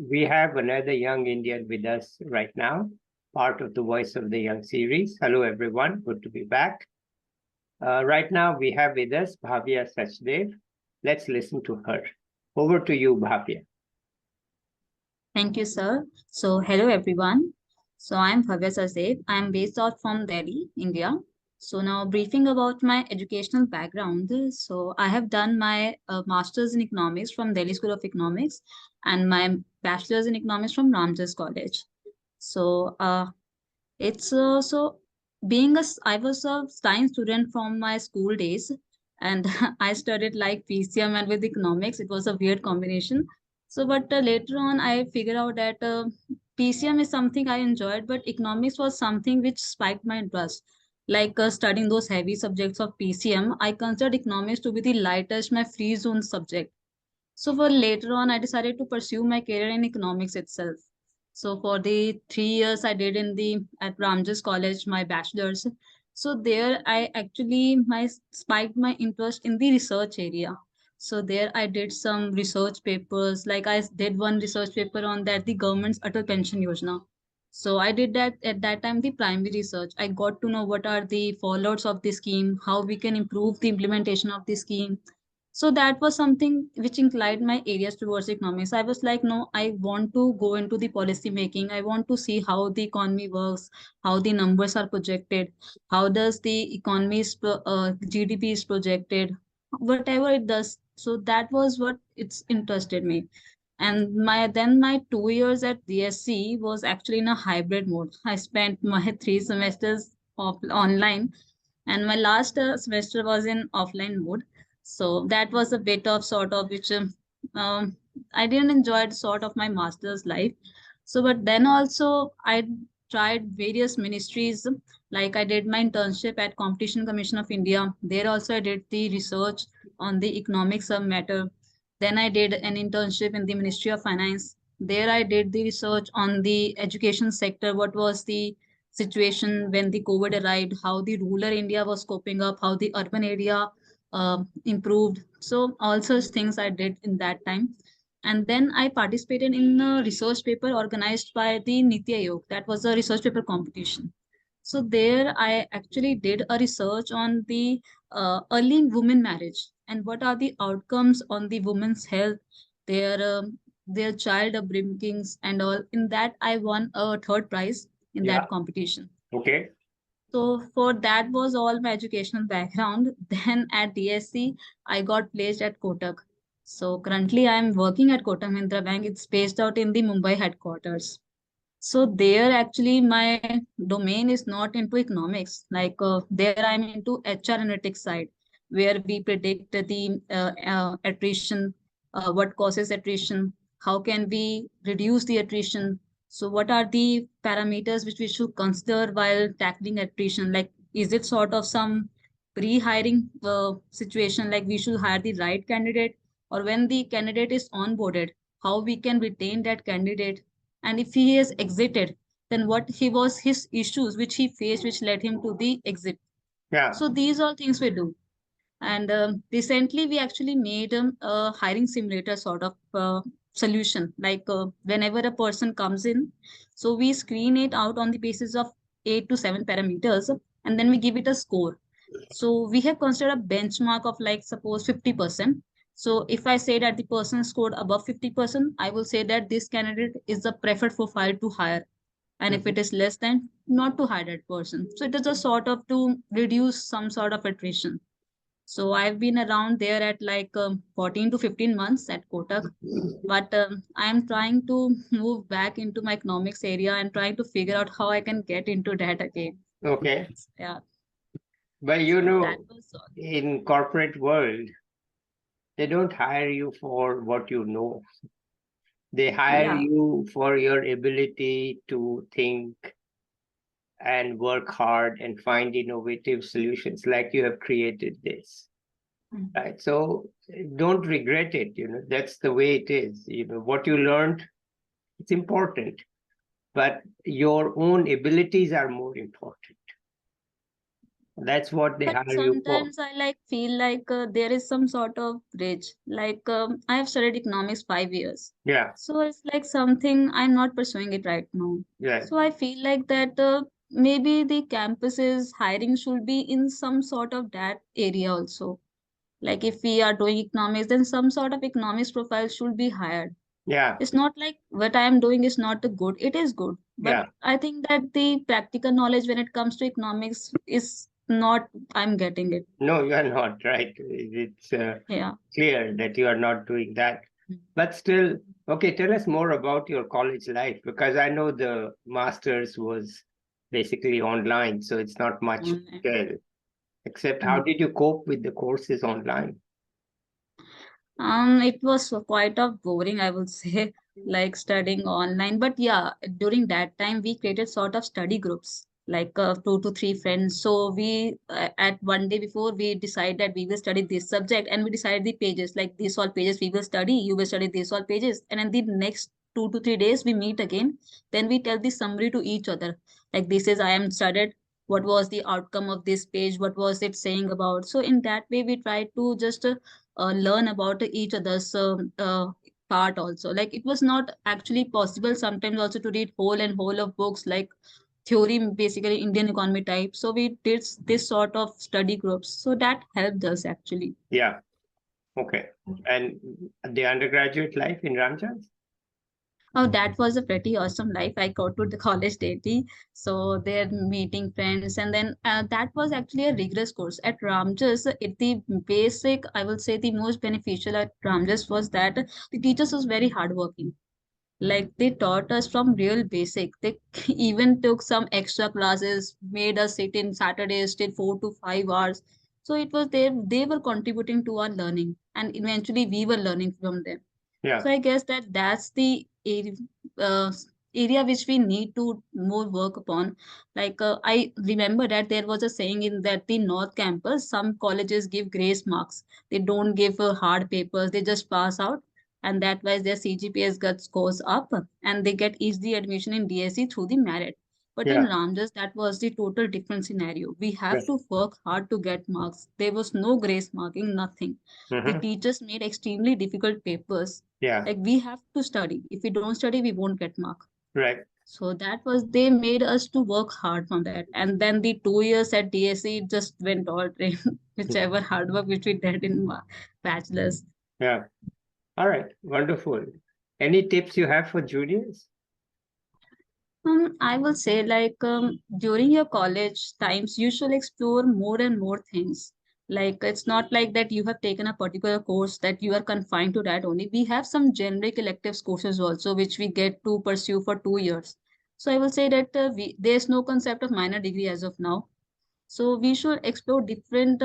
we have another young Indian with us right now, part of the Voice of the Young series. Hello, everyone. Good to be back. Right now, we have with us Bhavya Sachdev. Let's listen to her. Over to you, Bhavya. Thank you, sir. So, hello everyone. So, I'm Bhavya Sachdev. I'm based out from Delhi, India. So, now briefing about my educational background. So, I have done my master's in economics from Delhi School of Economics and my bachelor's in economics from Ramjas College. So, it's so I was a science student from my school days, and I studied like PCM and with economics. It was a weird combination. So, but later on, I figured out that PCM is something I enjoyed, but economics was something which spiked my interest. Like studying those heavy subjects of PCM, I considered economics to be the lightest, my free zone subject. So for later on, I decided to pursue my career in economics itself. So for the 3 years I did in the at Ramjas College, my bachelor's. So there I actually my spiked my interest in the research area. So there I did some research papers. Like I did one research paper on that the government's Atal Pension Yojana. So I did that at that time the primary research. I got to know what are the fallouts of the scheme, how we can improve the implementation of the scheme. So that was something which inclined my areas towards economics. I was like, no, I want to go into the policy making. I want to see how the economy works, how the numbers are projected, how does the GDP is projected, whatever it does. So that was what it's interested me. And my 2 years at DSC was actually in a hybrid mode. I spent my 3 semesters online, and my last semester was in offline mode. So that was a bit of sort of which um, I didn't enjoy it sort of my master's life. So but then also I tried various ministries. Like I did my internship at Competition Commission of India. There also I did the research on the economics of matter. Then I did an internship in the Ministry of Finance. There I did the research on the education sector. What was the situation when the COVID arrived, how the rural India was coping up, how the urban area improved. So all such things I did in that time. And then I participated in a research paper organized by the Niti Aayog. That was a research paper competition. So there I actually did a research on the early women marriage and what are the outcomes on the women's health, their child upbringings and all. In that I won a third prize in Yeah. that competition. Okay. So for that was all my educational background. Then at DSC, I got placed at Kotak. So currently I'm working at Kotak Mahindra Bank. It's based out in the Mumbai headquarters. So there actually my domain is not into economics. Like there I'm into HR analytics side, where we predict the attrition, what causes attrition, how can we reduce the attrition. So what are the parameters which we should consider while tackling attrition? Like is it sort of some pre-hiring situation, like we should hire the right candidate, or when the candidate is onboarded, how we can retain that candidate, and if he has exited, then what he was his issues which he faced which led him to the exit. Yeah. So these are things we do. And recently we actually made a hiring simulator sort of solution. Like whenever a person comes in, so we screen it out on the basis of 8 to 7 parameters, and then we give it a score. So we have considered a benchmark of like suppose 50%. So if I say that the person scored above 50%, I will say that this candidate is the preferred profile to hire. And if it is less than, not to hire that person. So it is a sort of to reduce some sort of attrition. So I've been around there at like 14 to 15 months at Kotak, but I'm trying to move back into my economics area and trying to figure out how I can get into that again. Okay. Yeah. But So that was all. in corporate world, they don't hire you for what you know. They hire Yeah. you for your ability to think and work hard and find innovative solutions like you have created this. Mm. Right. So don't regret it. That's the way it is. What you learned, it's important, but your own abilities are more important. That's what they But hire you for. sometimes I like feel like there is some sort of bridge. Like I have studied economics 5 years, Yeah, so it's like something I'm not pursuing it right now. yeah, So I feel like that maybe the campuses hiring should be in some sort of that area also. Like if we are doing economics, then some sort of economics profile should be hired. yeah, It's not like what I am doing is not a good. It is good, but yeah. I think that the practical knowledge when it comes to economics is not. I'm getting it. No, you are not, right? It's Yeah. clear that you are not doing that. But still, okay, tell us more about your college life because I know the master's was basically online, so it's not much to Online. tell. Except how Mm. did you cope with the courses online? It was quite of boring, I would say, like studying online. But yeah, during that time, we created sort of study groups, like 2 to 3 friends. So we, at one day before, we decide that we will study this subject, and we decided the pages, like these all pages we will study. You will study these all pages, and in the next 2 to 3 days, we meet again. Then we tell the summary to each other, like this is I am studied. What was the outcome of this page? What was it saying about? So in that way, we try to just learn about each other's part also. Like it was not actually possible sometimes also to read whole and whole of books like theory, basically Indian economy type. So we did this sort of study groups. So that helped us actually. Yeah, okay. And the undergraduate life in Ramjas? Oh, that was a pretty awesome life. I go to the college daily, so they're meeting friends, and then that was actually a rigorous course at Ramjas. It the basic, I will say, the most beneficial at Ramjas was that the teachers was very hardworking. Like they taught us from real basic. They even took some extra classes, made us sit in Saturdays till 4 to 5 hours. So it was they were contributing to our learning, and eventually we were learning from them. Yeah, So I guess that that's the uh, area which we need to more work upon. Like I remember that there was a saying in that the North Campus, some colleges give grace marks. They don't give hard papers. They just pass out, and that why their CGPS gets goes up, and they get easy admission in DSE through the merit. But in yeah, Ramjas, that was the total different scenario. We have yes. to work hard to get marks. There was no grace marking, nothing. The Mm-hmm. teachers made extremely difficult papers. Yeah, Like we have to study. If we don't study, we won't get mark. right. So that was they made us to work hard from that. And then the 2 years at DSE just went all drain, whichever hard work which we did in bachelor's. Yeah. All right. Wonderful. Any tips you have for juniors? I will say like during your college times, you should explore more and more things. Like it's not like that you have taken a particular course that you are confined to that only. We have some generic electives courses also, which we get to pursue for 2 years. So I will say that there's no concept of minor degree as of now. So we should explore different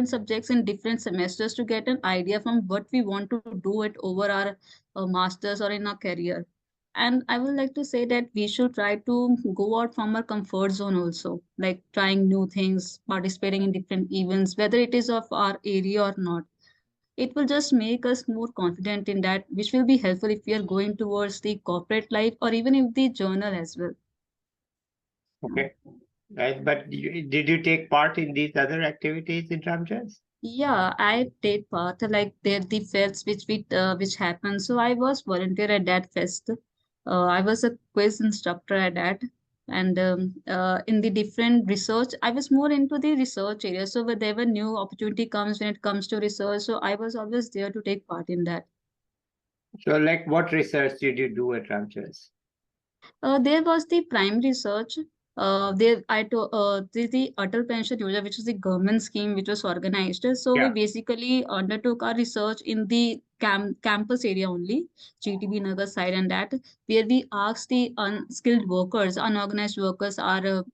subjects in different semesters to get an idea from what we want to do it over our masters or in our career. And I would like to say that we should try to go out from our comfort zone also, like trying new things, participating in different events, whether it is of our area or not. It will just make us more confident in that, which will be helpful if we are going towards the corporate life or even if the journal as well. Okay. Right. But did you take part in these other activities in Ramjas? Yeah, I take part like there the fests which happened. So I was volunteer at that fest. I was a quiz instructor at that, and in the different research, I was more into the research area. So whenever new opportunity comes when it comes to research, so I was always there to take part in that. So, like, what research did you do at Ramjas? There was the prime research. The Atal Pension Yojana, which is the government scheme which was organized. So we Yeah. basically undertook our research in the campus area only, GTB Nagar side, and that where we asked the unskilled workers, unorganized workers, our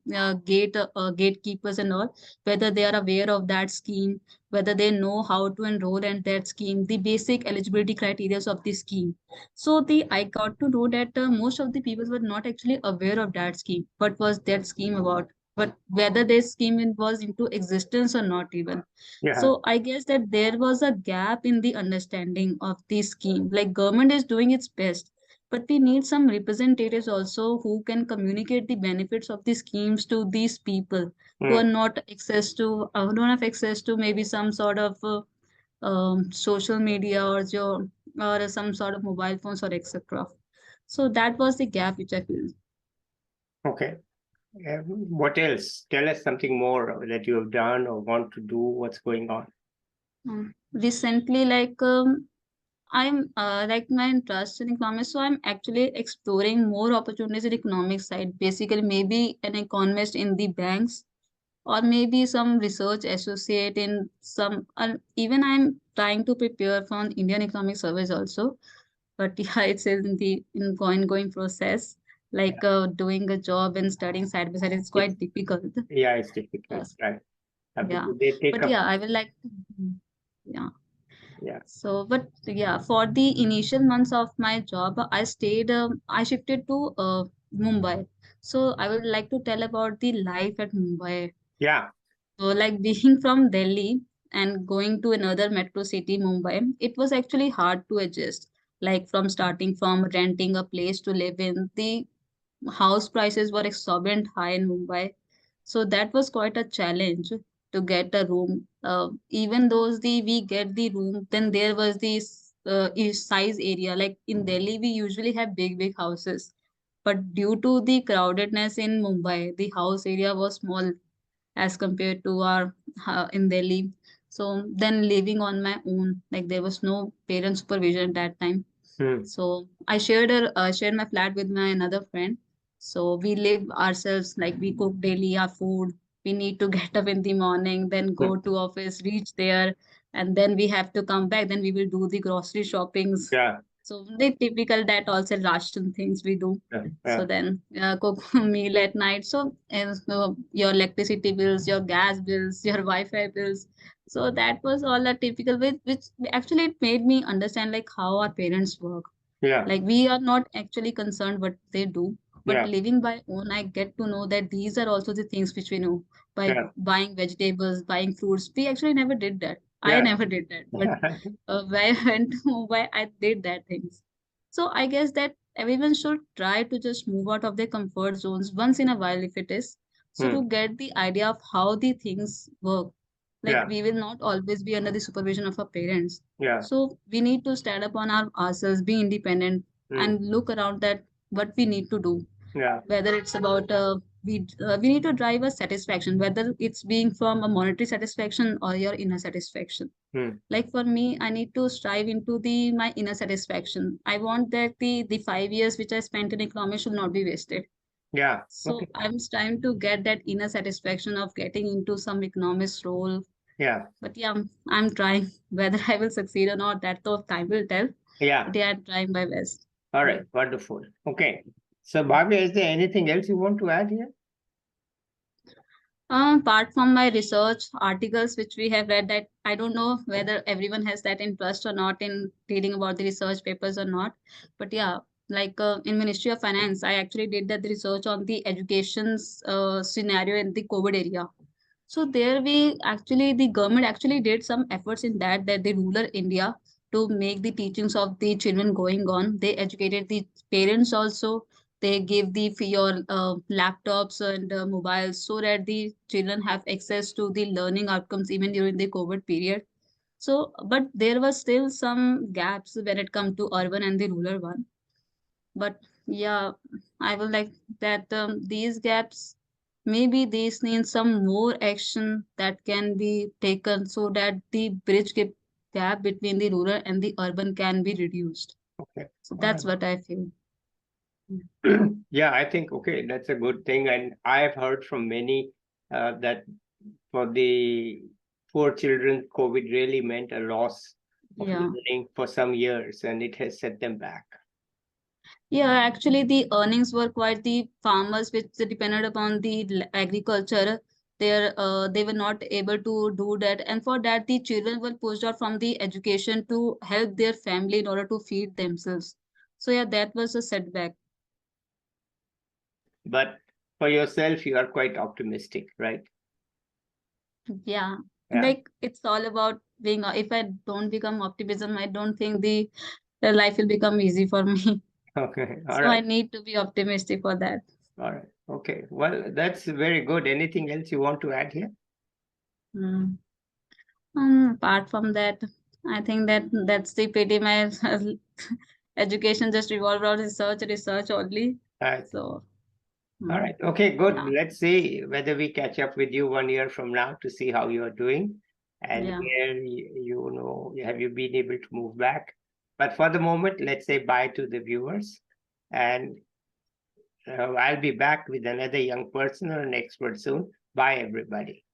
gatekeepers and all, whether they are aware of that scheme, whether they know how to enroll in that scheme, the basic eligibility criteria of the scheme. So the I got to know that most of the people were not actually aware of that scheme. What was that scheme about? But whether this scheme was into existence or not even. Yeah. So I guess that there was a gap in the understanding of the scheme. Like government is doing its best, but we need some representatives also who can communicate the benefits of the schemes to these people who are not access to who don't have access to maybe some sort of social media or some sort of mobile phones or etc. So that was the gap which I feel. Okay. What else? Tell us something more that you have done or want to do. What's going on? Recently, I'm like my interest in economics, so I'm actually exploring more opportunities in economic side. Basically, maybe an economist in the banks, or maybe some research associate in some. Even I'm trying to prepare for an Indian Economic Service also, but yeah, it's in the ongoing process. Yeah. Doing a job and studying side by side, it's It's quite difficult. yeah, it's difficult, Yes, right? yeah, Because they take but up. yeah, I will like. Yeah. Yeah. So, but yeah, for the initial months of my job, I shifted to Mumbai. So, I would like to tell about the life at Mumbai. Yeah. So, like being from Delhi and going to another metro city, Mumbai, it was actually hard to adjust. Like from starting from renting a place to live in, the house prices were exorbitant high in Mumbai. So that was quite a challenge to get a room. Even though we get the room, then there was this size area. Like in Delhi, we usually have big houses, but due to the crowdedness in Mumbai, the house area was small as compared to our in Delhi. So then living on my own, like there was no parent supervision at that time. Hmm. So I shared my flat with my another friend. So we live ourselves, like we cook daily our food. We need to get up in the morning, then Hmm. go to office, reach there, and then we have to come back. Then we will do the grocery shoppings. Yeah. So the typical that also ration things we do. Yeah. Yeah. So then cook meal at night. So your electricity bills, your gas bills, your Wi-Fi bills. So that was all a typical which actually it made me understand like how our parents work. Yeah. Like we are not actually concerned what they do, but Yeah. living by own, I get to know that these are also the things which we know by Yeah. buying vegetables, buying fruits. We actually never did that. I Yeah. never did that, but when I went to Mumbai, I did that things. So I guess that everyone should try to just move out of their comfort zones once in a while if it is. So Hmm. to get the idea of how the things work, like Yeah. we will not always be under the supervision of our parents. Yeah. So we need to stand up on ourselves, be independent, Hmm. and look around that what we need to do. Yeah. Whether it's about we need to drive a satisfaction, whether it's being from a monetary satisfaction or your inner satisfaction. Hmm. Like for me, I need to strive into the my inner satisfaction. I want that the 5 years which I spent in economics should not be wasted. Yeah. So Okay. I'm trying to get that inner satisfaction of getting into some economics role. Yeah. But yeah, I'm trying. Whether I will succeed or not, that though time will tell. Yeah. But yeah, I'm trying my best. All Yeah. right. Wonderful. Okay. So, Bhavya, is there anything else you want to add here? Apart from my research articles, which we have read, that I don't know whether everyone has that interest or not in reading about the research papers or not. But yeah, in Ministry of Finance, I actually did that research on the education's scenario in the COVID area. So there the government actually did some efforts in that the rural India to make the teachings of the children going on. They educated the parents also. They gave the for your laptops and mobiles so that the children have access to the learning outcomes even during the COVID period. So, but there was still some gaps when it come to urban and the rural one. But yeah, I would like that these gaps, maybe these need some more action that can be taken so that the gap between the rural and the urban can be reduced. Okay. So All that's what I feel. right. Yeah, I think, okay, that's a good thing. And I've heard from many that for the poor children, COVID really meant a loss of Yeah. learning for some years, and it has set them back. Yeah, actually, the earnings were quite the farmers, which they depended upon the agriculture. They were not able to do that, and for that, the children were pushed out from the education to help their family in order to feed themselves. So yeah, that was a setback. But for yourself, you are quite optimistic, right? Yeah, Yeah. like it's all about being. If I don't become optimism, I don't think the life will become easy for me. Okay. All So I right. need to be optimistic for that. All right. Okay. Well, that's very good. Anything else you want to add here? Mm. Apart from that, I think that's the pity my education just revolved around research only. All right. So, All mm, right. Okay, good. yeah, Let's see whether we catch up with you 1 year from now to see how you are doing and yeah. where have you been able to move back. But for the moment, let's say bye to the viewers. And I'll be back with another young person or an expert soon. Bye, everybody.